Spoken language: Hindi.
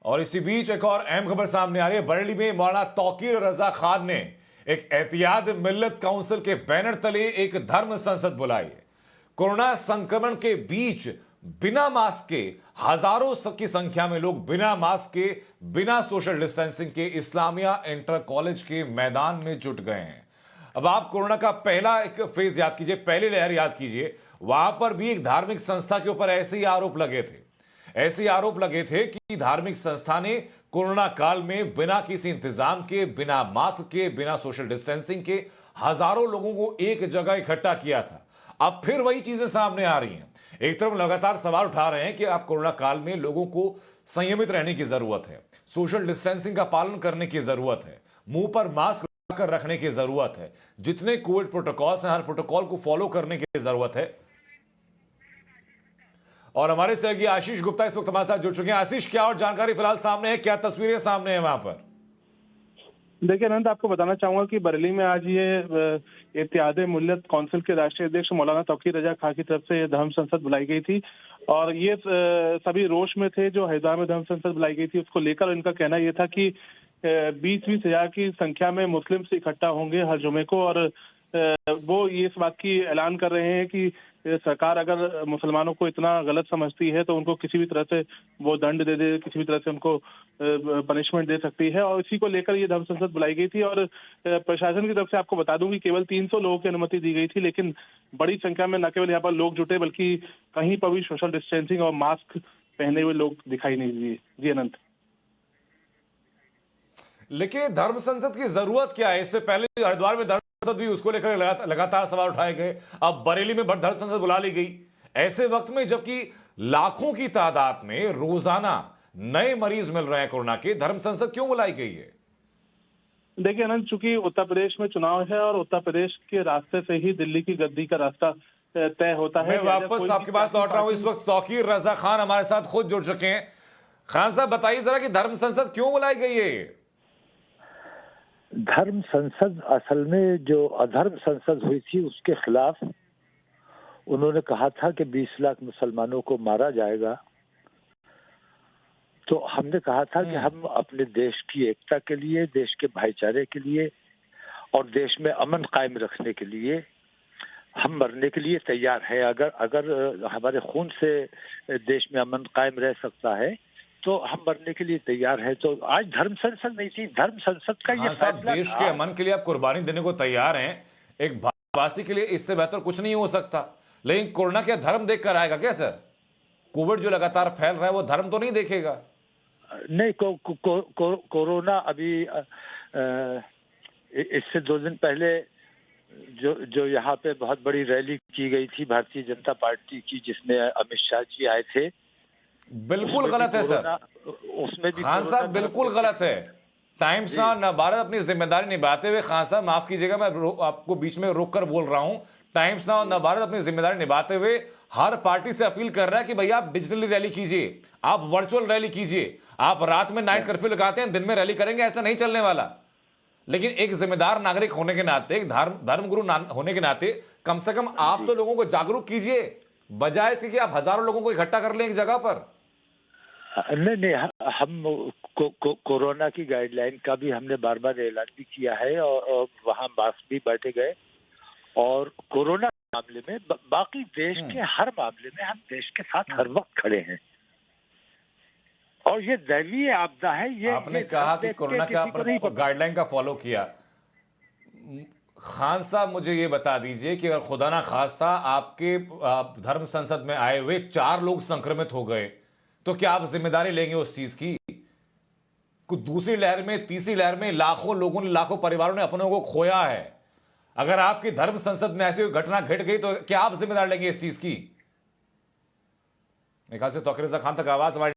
और इसी बीच एक और अहम खबर सामने आ रही है। बरेली में मौलाना तौकीर रजा खान ने एक एहतियात मिल्लत काउंसिल के बैनर तले एक धर्म संसद बुलाई है। कोरोना संक्रमण के बीच बिना मास्क के हजारों की संख्या में लोग बिना मास्क के, बिना सोशल डिस्टेंसिंग के इस्लामिया इंटर कॉलेज के मैदान में जुट गए हैं। अब आप कोरोना का पहला एक फेज याद कीजिए, पहली लहर याद कीजिए, वहां पर भी एक धार्मिक संस्था के ऊपर ऐसे ही आरोप लगे थे कि धार्मिक संस्था ने कोरोना काल में बिना किसी इंतजाम के, बिना मास्क के, बिना सोशल डिस्टेंसिंग के हजारों लोगों को एक जगह इकट्ठा किया था। अब फिर वही चीजें सामने आ रही हैं। एक तरफ लगातार सवाल उठा रहे हैं कि आप कोरोना काल में लोगों को संयमित रहने की जरूरत है, सोशल डिस्टेंसिंग का पालन करने की जरूरत है, मुंह पर मास्क कर रखने की जरूरत है, जितने कोविड प्रोटोकॉल्स हैं हर प्रोटोकॉल को फॉलो करने की जरूरत है। और हमारे सहयोगी आशीष गुप्ता इस वक्त हमारे साथ जुड़ चुके हैं। आशीष, क्या और जानकारी फिलहाल सामने है, क्या तस्वीरें सामने है वहां पर? देखिए अनंत, आपको बताना चाहूंगा कि बरेली में आज ये इत्तेहाद मिल्लत काउंसिल के राष्ट्रीय अध्यक्ष मौलाना तौकीर रजा खान की तरफ से ये धर्म संसद बुलाई गई थी और ये सभी रोष में थे। जो हरिद्वार में धर्म संसद बुलाई गई थी उसको लेकर इनका कहना यह था कि 20-20 हजार की संख्या में मुस्लिम से इकट्ठा होंगे हर जुमे को, और वो ये इस बात की ऐलान कर रहे हैं कि सरकार अगर मुसलमानों को इतना गलत समझती है तो उनको किसी भी तरह से वो दंड दे दे, किसी भी तरह से उनको पनिशमेंट दे सकती है। और इसी को लेकर ये धर्म संसद बुलाई गई थी और प्रशासन की तरफ से आपको बता दूं कि केवल 300 लोगों की अनुमति दी गई थी, लेकिन बड़ी संख्या में न केवल यहाँ पर लोग जुटे बल्कि कहीं पर भी सोशल डिस्टेंसिंग और मास्क पहने हुए लोग दिखाई नहीं दिए। जी अनंत। लेकिन धर्म संसद की जरूरत क्या है? इससे पहले हरिद्वार में धर्म संसद भी, उसको लेकर लगातार सवाल उठाए गए। अब बरेली में धर्म संसद बुला ली गई ऐसे वक्त में, जबकि लाखों की तादाद में रोजाना नए मरीज मिल रहे हैं कोरोना के, धर्म संसद क्यों बुलाई गई है? देखिए अनंत, चूंकि उत्तर प्रदेश में चुनाव है और उत्तर प्रदेश के रास्ते से ही दिल्ली की गद्दी का रास्ता तय होता है। मैं वापस आपके पास लौट रहा हूं। इस वक्त तौकीर रजा खान हमारे साथ खुद जुड़ चुके हैं। खान साहब, बताइए जरा कि धर्म संसद क्यों बुलाई गई है? धर्म संसद असल में जो अधर्म संसद हुई थी उसके खिलाफ उन्होंने कहा था कि 20 लाख मुसलमानों को मारा जाएगा। तो हमने कहा था कि हम अपने देश की एकता के लिए, देश के भाईचारे के लिए और देश में अमन कायम रखने के लिए हम मरने के लिए तैयार है। अगर हमारे खून से देश में अमन कायम रह सकता है तो हम मरने के लिए तैयार है। तो आज धर्म संसद नहीं थी, धर्म संसद का ये फैसला। देश के अमन के लिए आप कुर्बानी देने को तैयार हैं, एक भारतवासी के लिए इससे बेहतर कुछ नहीं हो सकता। लेकिन कोरोना क्या धर्म देखकर आएगा क्या सर? कोविड जो लगातार फैल रहा है वो धर्म तो नहीं देखेगा? नहीं, कोरोना अभी इससे 2 दिन पहले जो यहाँ पे बहुत बड़ी रैली की गई थी भारतीय जनता पार्टी की, जिसमें अमित शाह जी आए थे, बिल्कुल गलत है सर। उसमें भी खान साहब बिल्कुल गलत है। टाइम्स ना भारत अपनी जिम्मेदारी निभाते हुए, खान साहब माफ कीजिएगा मैं आपको बीच में रोककर बोल रहा हूं, टाइम्स ना भारत अपनी जिम्मेदारी निभाते हुए हर पार्टी से अपील कर रहा है कि भैया आप डिजिटली रैली कीजिए, आप वर्चुअल रैली कीजिए, आप रात में नाइट कर्फ्यू लगाते हैं, दिन में रैली करेंगे, ऐसा नहीं चलने वाला। लेकिन एक जिम्मेदार नागरिक होने के नाते, एक धर्मगुरु होने के नाते कम से कम आप तो लोगों को जागरूक कीजिए, बजाय इसके कि आप हजारों लोगों को इकट्ठा कर लें एक जगह पर। नहीं, हम कोरोना की गाइडलाइन का भी हमने बार बार ऐलान भी किया है और वहाँ मास्क भी बांटे गए। और कोरोना मामले में, बाकी देश के हर मामले में हम देश के साथ हर वक्त खड़े हैं और ये दैवीय आपदा है। ये आपने कहा कि कोरोना का गाइडलाइन का फॉलो किया। खान साहब, मुझे ये बता दीजिए कि अगर खुदा ना खास्ता आपके धर्म संसद में आए हुए 4 लोग संक्रमित हो गए तो क्या आप जिम्मेदारी लेंगे उस चीज की? कुछ दूसरी लहर में, तीसरी लहर में लाखों लोगों ने, लाखों परिवारों ने अपनों को खोया है। अगर आपकी धर्म संसद में ऐसी घटना घट गई तो क्या आप जिम्मेदारी लेंगे इस चीज की? मेरे ख्याल से तौकीर रजा खान तक आवाज हमारी